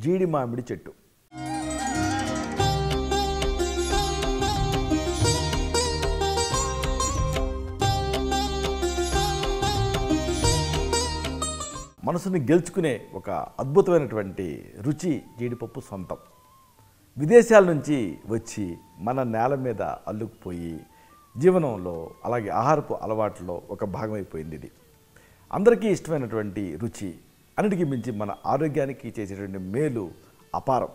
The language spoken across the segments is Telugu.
జీడి మామిడి చెట్టు. మనసుని గెలుచుకునే ఒక అద్భుతమైనటువంటి రుచి జీడిపప్పు సొంతం. విదేశాల నుంచి వచ్చి మన నేల మీద అల్లుకుపోయి జీవనంలో అలాగే ఆహారపు అలవాట్లలో ఒక భాగమైపోయింది. ఇది అందరికీ ఇష్టమైనటువంటి రుచి, అన్నిటికీ మించి మన ఆరోగ్యానికి చేసేటువంటి మేలు అపారం.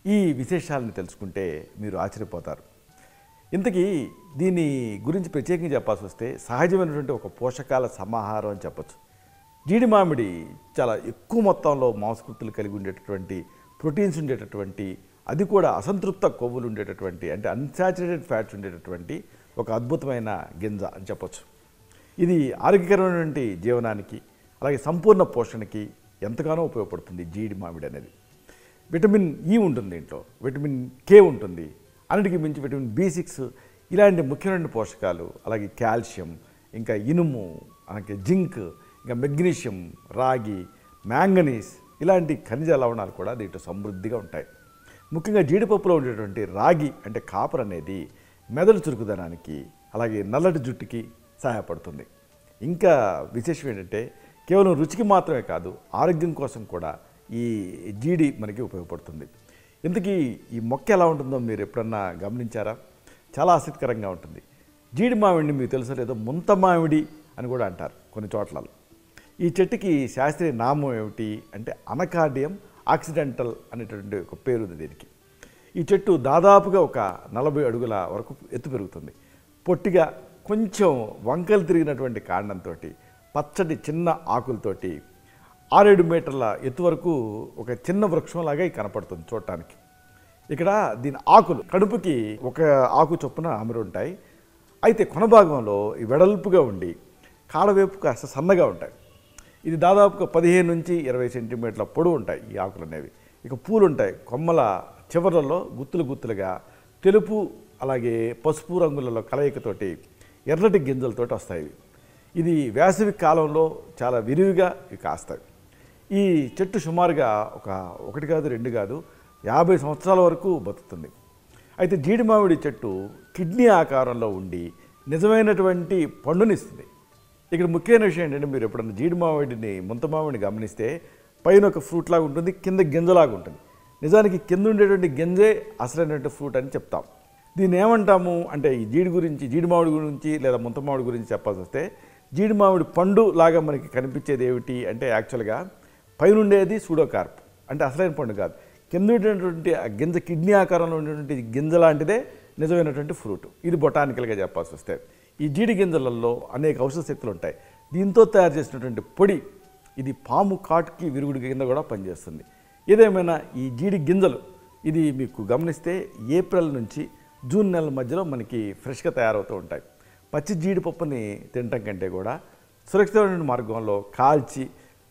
ఈ విశేషాలను తెలుసుకుంటే మీరు ఆశ్చర్యపోతారు. ఇంతకీ దీని గురించి ప్రత్యేకంగా చెప్పాల్సి వస్తే సహజమైనటువంటి ఒక పోషకాల సమాహారం అని చెప్పచ్చు. జీడి మామిడి చాలా ఎక్కువ మొత్తంలో మాంసకృతులు కలిగి ఉండేటటువంటి, ప్రోటీన్స్ ఉండేటటువంటి, అది కూడా అసంతృప్త కొవ్వులు ఉండేటటువంటి, అంటే అన్సాచురేటెడ్ ఫ్యాట్స్ ఉండేటటువంటి ఒక అద్భుతమైన గింజ అని చెప్పచ్చు. ఇది ఆరోగ్యకరమైనటువంటి జీవనానికి అలాగే సంపూర్ణ పోషణకి ఎంతగానో ఉపయోగపడుతుంది జీడి మామిడి అనేది. విటమిన్ ఈ ఉంటుంది దీంట్లో, విటమిన్ కే ఉంటుంది, అన్నిటికీ మించి విటమిన్ B6 ఇలాంటి ముఖ్యమైన పోషకాలు, అలాగే కాల్షియం, ఇంకా ఇనుము, అలాగే జింక్, ఇంకా మెగ్నీషియం, రాగి, మ్యాంగనీస్ ఇలాంటి ఖనిజ లవణాలు కూడా దీంట్లో సమృద్ధిగా ఉంటాయి. ముఖ్యంగా జీడిపప్పులో ఉండేటువంటి రాగి అంటే కాపర్ అనేది మెదడు చురుకుదనానికి అలాగే నల్లటి జుట్టుకి సహాయపడుతుంది. ఇంకా విశేషం ఏంటంటే కేవలం రుచికి మాత్రమే కాదు, ఆరోగ్యం కోసం కూడా ఈ జీడి మనకి ఉపయోగపడుతుంది. ఇంతకీ ఈ మొక్క ఎలా ఉంటుందో మీరు ఎప్పుడన్నా గమనించారా? చాలా ఆసక్తికరంగా ఉంటుంది. జీడి మామిడిని మీకు తెలుసో లేదో ముంత మామిడి అని కూడా అంటారు కొన్ని చోట్లలో. ఈ చెట్టుకి శాస్త్రీయ నామం ఏమిటి అంటే అనకార్డియం ఆక్సిడెంటల్ అనేటువంటి ఒక పేరు ఉంది దీనికి. ఈ చెట్టు దాదాపుగా ఒక 40 అడుగుల వరకు ఎత్తు పెరుగుతుంది. పొట్టిగా కొంచెం వంకలు తిరిగినటువంటి కాండంతో, పచ్చటి చిన్న ఆకులతోటి 6-7 మీటర్ల ఎత్తు వరకు ఒక చిన్న వృక్షంలాగా కనపడుతుంది చూడటానికి. ఇక్కడ దీని ఆకులు కడుపుకి ఒక ఆకు చొప్పున అమరు ఉంటాయి. అయితే కొన భాగంలో ఈ వెడల్పుగా ఉండి కాడవైపు కాస్త సన్నగా ఉంటాయి. ఇది దాదాపుగా 15 నుంచి 20 సెంటీమీటర్ల పొడవు ఉంటాయి ఈ ఆకులు అనేవి. ఇక పూలు ఉంటాయి, కొమ్మల చివరల్లో గుత్తులు గుత్తులుగా తెలుపు అలాగే పసుపు రంగులలో కలయికతోటి ఎర్రటి గింజలతోటి వస్తాయి. ఇది వేసవి కాలంలో చాలా విరివిగా ఇవి కాస్తాయి. ఈ చెట్టు సుమారుగా ఒకటి కాదు 2 కాదు 50 సంవత్సరాల వరకు బతుకుతుంది. అయితే జీడి మామిడి చెట్టు కిడ్నీ ఆకారంలో ఉండి నిజమైనటువంటి పండునిస్తుంది. ఇక్కడ ముఖ్యమైన విషయం ఏంటంటే మీరు ఎప్పుడన్నా జీడి మామిడిని ముంత మామిడిని గమనిస్తే పైన ఒక ఫ్రూట్ లాగా ఉంటుంది, కింద గింజలాగా ఉంటుంది. నిజానికి కింద ఉండేటువంటి గింజే అసలైనటువంటి ఫ్రూట్ అని చెప్తాం. దీన్ని ఏమంటాము అంటే ఈ జీడి మామిడి గురించి లేదా ముంత మామిడి గురించి చెప్పాల్సి వస్తే జీడి మామిడి పండు లాగా మనకి కనిపించేది ఏమిటి అంటే యాక్చువల్గా పైన ఉండేది సూడోకార్ప్, అంటే అసలైన పండు కాదు. కింద ఉండేటువంటి ఆ గింజ కిడ్నీ ఆకారంలో ఉండేటువంటి గింజ లాంటిదే నిజమైనటువంటి ఫ్రూట్. ఇది బొటానికల్గా చెప్పాల్సి వస్తే ఈ జీడి గింజలలో అనేక ఔషధ శక్తులు ఉంటాయి. దీంతో తయారు చేసినటువంటి పొడి ఇది పాము కాటుకి విరుగుడు కింద కూడా పనిచేస్తుంది. ఏదేమైనా ఈ జీడి గింజలు ఇది మీకు గమనిస్తే ఏప్రిల్ నుంచి జూన్ నెలల మధ్యలో మనకి ఫ్రెష్గా తయారవుతూ ఉంటాయి. పచ్చి జీడిపప్పుని తినటం కంటే కూడా సురక్షితమైన మార్గంలో కాల్చి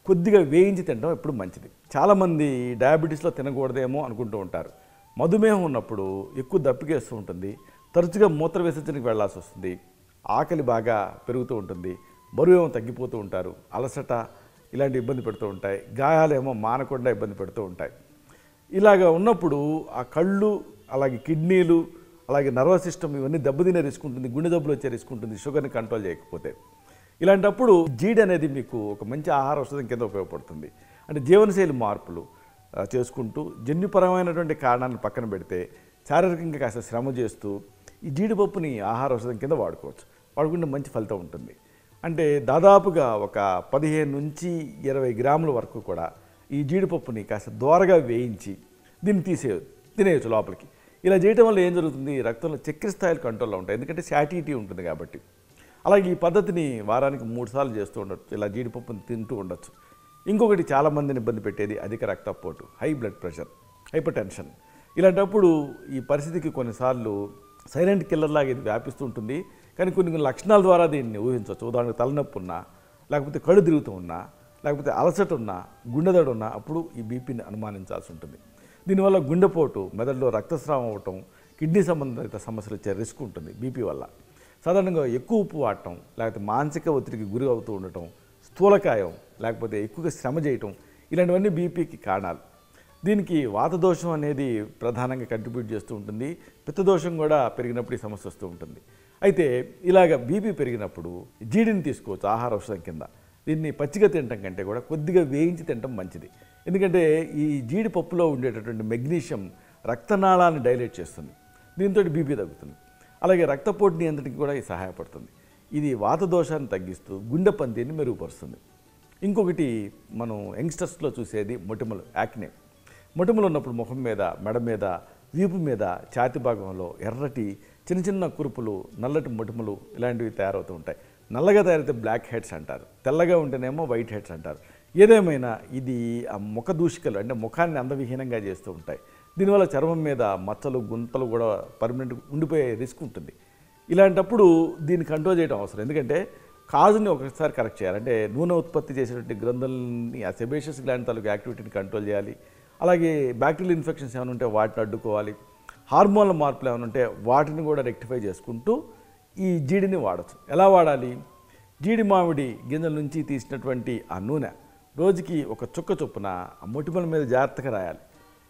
కొద్దిగా వేయించి తినడం ఎప్పుడు మంచిది. చాలామంది డయాబెటీస్లో తినకూడదేమో అనుకుంటూ ఉంటారు. మధుమేహం ఉన్నప్పుడు ఎక్కువ దప్పికేస్తూ ఉంటుంది, తరచుగా మూత్ర విసర్జనకి వెళ్లాల్సి వస్తుంది, ఆకలి బాగా పెరుగుతూ ఉంటుంది, బరువేమో తగ్గిపోతూ ఉంటారు, అలసట ఇలాంటి ఇబ్బంది పెడుతూ ఉంటాయి, గాయాలేమో మానకుండా ఇబ్బంది పెడుతూ ఉంటాయి. ఇలాగ ఉన్నప్పుడు ఆ కళ్ళు అలాగే కిడ్నీలు అలాగే నర్వస్ సిస్టమ్ ఇవన్నీ దెబ్బతినే రిస్క్ ఉంటుంది, గుండె జబ్బులు వచ్చే రిస్క్ ఉంటుంది షుగర్ని కంట్రోల్ చేయకపోతే. ఇలాంటప్పుడు జీడి అనేది మీకు ఒక మంచి ఆహార ఔషధం కింద ఉపయోగపడుతుంది. అంటే జీవనశైలి మార్పులు చేసుకుంటూ జన్యుపరమైనటువంటి కారణాలను పక్కన పెడితే శారీరకంగా కాస్త శ్రమ చేస్తూ ఈ జీడిపప్పుని ఆహార ఔషధం కింద వాడుకోవచ్చు. వాడుకుంటే మంచి ఫలితం ఉంటుంది. అంటే దాదాపుగా ఒక 15 నుంచి 20 గ్రాముల వరకు కూడా ఈ జీడిపప్పుని కాస్త దోరగా వేయించి దీన్ని తినేయచ్చు లోపలికి. ఇలా చేయడం వల్ల ఏం జరుగుతుంది, రక్తంలో చక్కెర స్థాయిలు కంట్రోల్లో ఉంటాయి, ఎందుకంటే శాటిటీ ఉంటుంది కాబట్టి. అలాగే ఈ పద్ధతిని వారానికి 3 సార్లు చేస్తూ ఉండొచ్చు, ఇలా జీడిపప్పుని తింటూ ఉండొచ్చు. ఇంకొకటి చాలామందిని ఇబ్బంది పెట్టేది అధిక రక్తపోటు, high blood pressure, hyper tension. ఇలాంటప్పుడు ఈ పరిస్థితికి కొన్నిసార్లు సైలెంట్ కిల్లర్ లాగా ఇది వ్యాపిస్తూ ఉంటుంది. కానీ కొన్ని లక్షణాల ద్వారా దీన్ని ఊహించవచ్చు. ఉదాహరణకు తలనొప్పి ఉన్నా, లేకపోతే కళ్ళు తిరుగుతూ ఉన్నా, లేకపోతే అలసట ఉన్నా, గుండెదడు ఉన్నా అప్పుడు ఈ బీపీని అనుమానించాల్సి ఉంటుంది. దీనివల్ల గుండెపోటు, మెదడులో రక్తస్రావం అవ్వటం, కిడ్నీ సంబంధిత సమస్యలు వచ్చే రిస్క్ ఉంటుంది బీపీ వల్ల. సాధారణంగా ఎక్కువ ఉప్పు వాడటం, లేకపోతే మానసిక ఒత్తిడికి గురి అవుతూ ఉండటం, స్థూలకాయం, లేకపోతే ఎక్కువగా శ్రమ చేయటం, ఇలాంటివన్నీ బీపీకి కారణాలు. దీనికి వాతదోషం అనేది ప్రధానంగా కంట్రిబ్యూట్ చేస్తూ ఉంటుంది. పిత్తదోషం కూడా పెరిగినప్పుడు ఈ సమస్య వస్తూ ఉంటుంది. అయితే ఇలాగ బీపీ పెరిగినప్పుడు జీడిని తీసుకోవచ్చు ఆహార ఔషధం కింద. దీన్ని పచ్చిగా తినటం కంటే కూడా కొద్దిగా వేయించి తినటం మంచిది. ఎందుకంటే ఈ జీడిపప్పులో ఉండేటటువంటి మెగ్నీషియం రక్తనాళాన్ని డైలేట్ చేస్తుంది. దీంతో బీపీ తగ్గుతుంది. అలాగే రక్తపోటు నియంత్రణకి కూడా ఇది సహాయపడుతుంది. ఇది వాతదోషాన్ని తగ్గిస్తూ గుండె పనితీరుని మెరుగుపరుస్తుంది. ఇంకొకటి మనం యంగ్స్టర్స్లో చూసేది మొటిమలు, యాక్నే. మొటిమలు ఉన్నప్పుడు ముఖం మీద, మెడ మీద, వీపు మీద, ఛాతి భాగంలో ఎర్రటి చిన్న చిన్న కురుపులు, నల్లటి మొటిమలు ఇలాంటివి తయారవుతూ ఉంటాయి. నల్లగా తయారైతే బ్లాక్ హెడ్స్ అంటారు, తెల్లగా ఉంటేనేమో వైట్ హెడ్స్ అంటారు. ఏదేమైనా ఇది ఆ ముఖ దూషికలు అంటే ముఖాన్ని అందవిహీనంగా చేస్తూ ఉంటాయి. దీనివల్ల చర్మం మీద మచ్చలు, గుంతలు కూడా పర్మనెంట్గా ఉండిపోయే రిస్క్ ఉంటుంది. ఇలాంటప్పుడు దీన్ని కంట్రోల్ చేయడం అవసరం. ఎందుకంటే కాజుని ఒకసారి కరెక్ట్ చేయాలి. అంటే నూనె ఉత్పత్తి చేసేటువంటి గ్రంథుల్ని, ఆ సెబేషియస్ గ్లాండ్ తాలూకు యాక్టివిటీని కంట్రోల్ చేయాలి. అలాగే బ్యాక్టీరియల్ ఇన్ఫెక్షన్స్ ఏమైనా ఉంటే వాటిని అడ్డుకోవాలి. హార్మోన్ల మార్పులు ఏమైనా ఉంటే వాటిని కూడా రెక్టిఫై చేసుకుంటూ ఈ జీడిని వాడచ్చు. ఎలా వాడాలి? జీడి మామిడి గింజల నుంచి తీసినటువంటి ఆ నూనె రోజుకి ఒక చుక్క చొప్పున ఆ మొటిమల మీద జాగ్రత్తగా రాయాలి.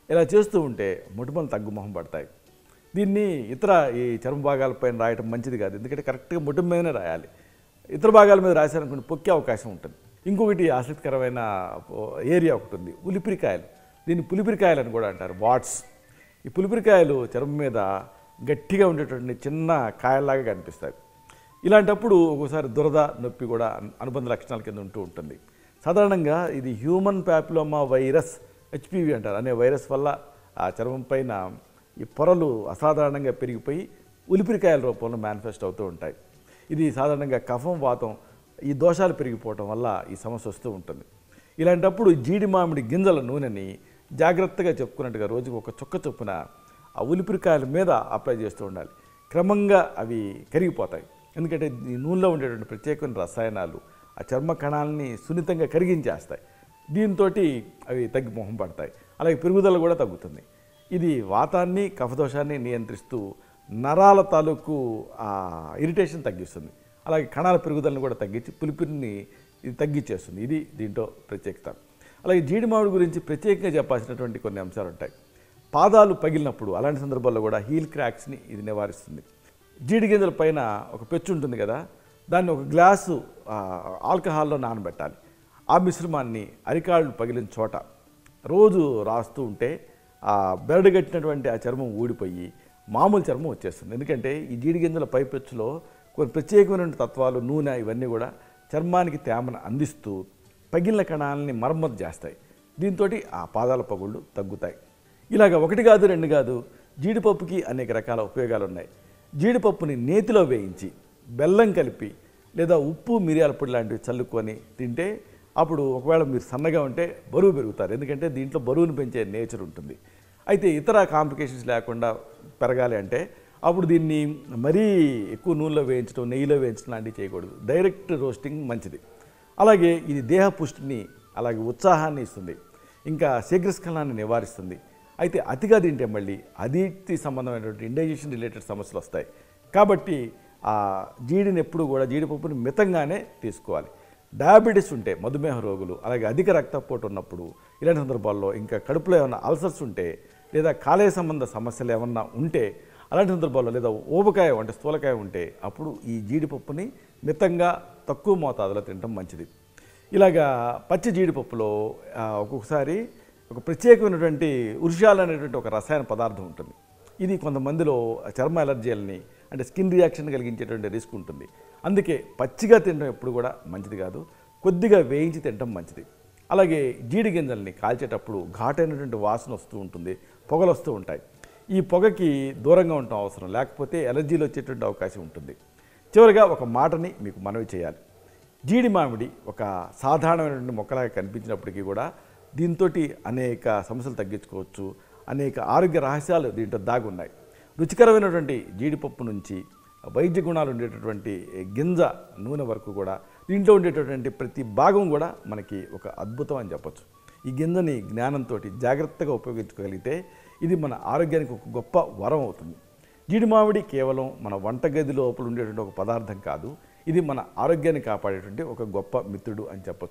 ఇలా చేస్తూ ఉంటే మొటిమలు తగ్గుముఖం పడతాయి. దీన్ని ఇతర ఈ చర్మ భాగాలపైన రాయటం మంచిది కాదు. ఎందుకంటే కరెక్ట్గా మొటిమ మీదనే రాయాలి. ఇతర భాగాల మీద రాశారనుకోండి పొక్కే అవకాశం ఉంటుంది. ఇంకొకటి ఆసక్తికరమైన ఏరియా ఒకటి ఉంది, ఉలిపిరికాయలు. దీన్ని పులిపిరికాయలు అని కూడా అంటారు, వాట్స్. ఈ పులిపిరికాయలు చర్మం మీద గట్టిగా ఉండేటువంటి చిన్న కాయల్లాగా కనిపిస్తాయి. ఇలాంటప్పుడు ఒక్కోసారి దురద, నొప్పి కూడా అనుబంధ లక్షణాల కింద ఉంటూ ఉంటుంది. సాధారణంగా ఇది హ్యూమన్ ప్యాపిలోమా వైరస్, హెచ్పివి అంటారు, అనే వైరస్ వల్ల ఆ చర్మం పైన ఈ పొరలు అసాధారణంగా పెరిగిపోయి ఉలిపిరికాయల రూపంలో మేనిఫెస్ట్ అవుతూ ఉంటాయి. ఇది సాధారణంగా కఫం, వాతం ఈ దోషాలు పెరిగిపోవటం వల్ల ఈ సమస్య వస్తూ ఉంటుంది. ఇలాంటప్పుడు జీడి మామిడి గింజల నూనెని జాగ్రత్తగా చెప్పుకున్నట్టుగా రోజుకు ఒక చుక్క చొప్పున ఆ ఉలిపిరికాయల మీద అప్లై చేస్తూ ఉండాలి. క్రమంగా అవి కరిగిపోతాయి. ఎందుకంటే ఈ నూనెలో ఉండేటువంటి ప్రత్యేకమైన రసాయనాలు ఆ చర్మ కణాలని సున్నితంగా కరిగించేస్తాయి. దీంతో అవి తగ్గి మొహం పడతాయి. అలాగే పెరుగుదల కూడా తగ్గుతుంది. ఇది వాతాన్ని, కఫదోషాన్ని నియంత్రిస్తూ నరాల తాలూకు ఇరిటేషన్ తగ్గిస్తుంది. అలాగే కణాల పెరుగుదలను కూడా తగ్గించి పులిపిరిని ఇది తగ్గించేస్తుంది. ఇది దీంట్లో ప్రత్యేకత. అలాగే జీడి మామిడి గురించి ప్రత్యేకంగా చెప్పాల్సినటువంటి కొన్ని అంశాలు ఉంటాయి. పాదాలు పగిలినప్పుడు అలాంటి సందర్భాల్లో కూడా హీల్ క్రాక్స్ని ఇది నివారిస్తుంది. జీడి గింజల పైన ఒక పెచ్చు ఉంటుంది కదా, దాన్ని ఒక గ్లాసు ఆల్కహాల్లో నానబెట్టాలి. ఆ మిశ్రమాన్ని అరికాళ్ళు పగిలిన చోట రోజు రాస్తూ ఉంటే ఆ బెరడుగట్టినటువంటి ఆ చర్మం ఊడిపోయి మామూలు చర్మం వచ్చేస్తుంది. ఎందుకంటే ఈ జీడి గింజల పైపెచ్చులో కొన్ని ప్రత్యేకమైన తత్వాలు, నూనె ఇవన్నీ కూడా చర్మానికి తేమను అందిస్తూ పగిలిన కణాలని మరమ్మతు చేస్తాయి. దీంతో ఆ పాదాల పగుళ్ళు తగ్గుతాయి. ఇలాగ ఒకటి కాదు, రెండు కాదు, జీడిపప్పుకి అనేక రకాల ఉపయోగాలు ఉన్నాయి. జీడిపప్పుని నేతిలో వేయించి బెల్లం కలిపి లేదా ఉప్పు, మిరియాల పొడి లాంటివి చల్లుకొని తింటే అప్పుడు ఒకవేళ మీరు సన్నగా ఉంటే బరువు పెరుగుతారు. ఎందుకంటే దీంట్లో బరువును పెంచే నేచర్ ఉంటుంది. అయితే ఇతర కాంప్లికేషన్స్ లేకుండా పెరగాలి అంటే అప్పుడు దీన్ని మరీ ఎక్కువ నూనెలో వేయించడం, నెయ్యిలో వేయించడం లాంటివి చేయకూడదు. డైరెక్ట్ రోస్టింగ్ మంచిది. అలాగే ఇది దేహ పుష్టిని, అలాగే ఉత్సాహాన్ని ఇస్తుంది. ఇంకా శీఘ్రస్ఖలనాన్ని నివారిస్తుంది. అయితే అతిగా తింటే మళ్ళీ అదితి సంబంధమైనటువంటి ఇండైజెషన్ రిలేటెడ్ సమస్యలు వస్తాయి. కాబట్టి ఆ జీడిని ఎప్పుడు కూడా జీడిపప్పుని మితంగానే తీసుకోవాలి. డయాబెటీస్ ఉంటే, మధుమేహ రోగులు, అలాగే అధిక రక్తపోటు ఉన్నప్పుడు, ఇలాంటి సందర్భాల్లో ఇంకా కడుపులో ఏమైనా అల్సర్స్ ఉంటే లేదా కాలేయ సంబంధ సమస్యలు ఏమన్నా ఉంటే అలాంటి సందర్భాల్లో లేదా ఊబకాయ అంటే స్థూలకాయ ఉంటే అప్పుడు ఈ జీడిపప్పుని మితంగా తక్కువ మోతాదులో తినడం మంచిది. ఇలాగా పచ్చి జీడిపప్పులో ఒక్కొక్కసారి ఒక ప్రత్యేకమైనటువంటి ఉర్షాలు అనేటువంటి ఒక రసాయన పదార్థం ఉంటుంది. ఇది కొంతమందిలో చర్మ ఎలర్జీలని అంటే స్కిన్ రియాక్షన్ కలిగించేటువంటి రిస్క్ ఉంటుంది. అందుకే పచ్చిగా తినడం ఎప్పుడు కూడా మంచిది కాదు, కొద్దిగా వేయించి తినడం మంచిది. అలాగే జీడి గింజల్ని కాల్చేటప్పుడు ఘాటైనటువంటి వాసన వస్తూ ఉంటుంది, పొగలు వస్తూ ఉంటాయి. ఈ పొగకి దూరంగా ఉండటం అవసరం, లేకపోతే ఎలర్జీలు వచ్చేటువంటి అవకాశం ఉంటుంది. చివరిగా ఒక మాటని మీకు మనవి చేయాలి. జీడి మామిడి ఒక సాధారణమైనటువంటి మొక్కలాగా కనిపించినప్పటికీ కూడా దీంతో అనేక సమస్యలు తగ్గించుకోవచ్చు. అనేక ఆరోగ్య రహస్యాలు దీంట్లో దాగి ఉన్నాయి. రుచికరమైనటువంటి జీడిపప్పు నుంచి వైద్య గుణాలు ఉండేటటువంటి గింజ నూనె వరకు కూడా దీంట్లో ఉండేటటువంటి ప్రతి భాగం కూడా మనకి ఒక అద్భుతం అని చెప్పొచ్చు. ఈ గింజని జ్ఞానంతో జాగ్రత్తగా ఉపయోగించుకోగలిగితే ఇది మన ఆరోగ్యానికి ఒక గొప్ప వరం అవుతుంది. జీడి మామిడి కేవలం మన వంటగది లోపల ఉండేటువంటి ఒక పదార్థం కాదు, ఇది మన ఆరోగ్యాన్ని కాపాడేటువంటి ఒక గొప్ప మిత్రుడు అని చెప్పొచ్చు.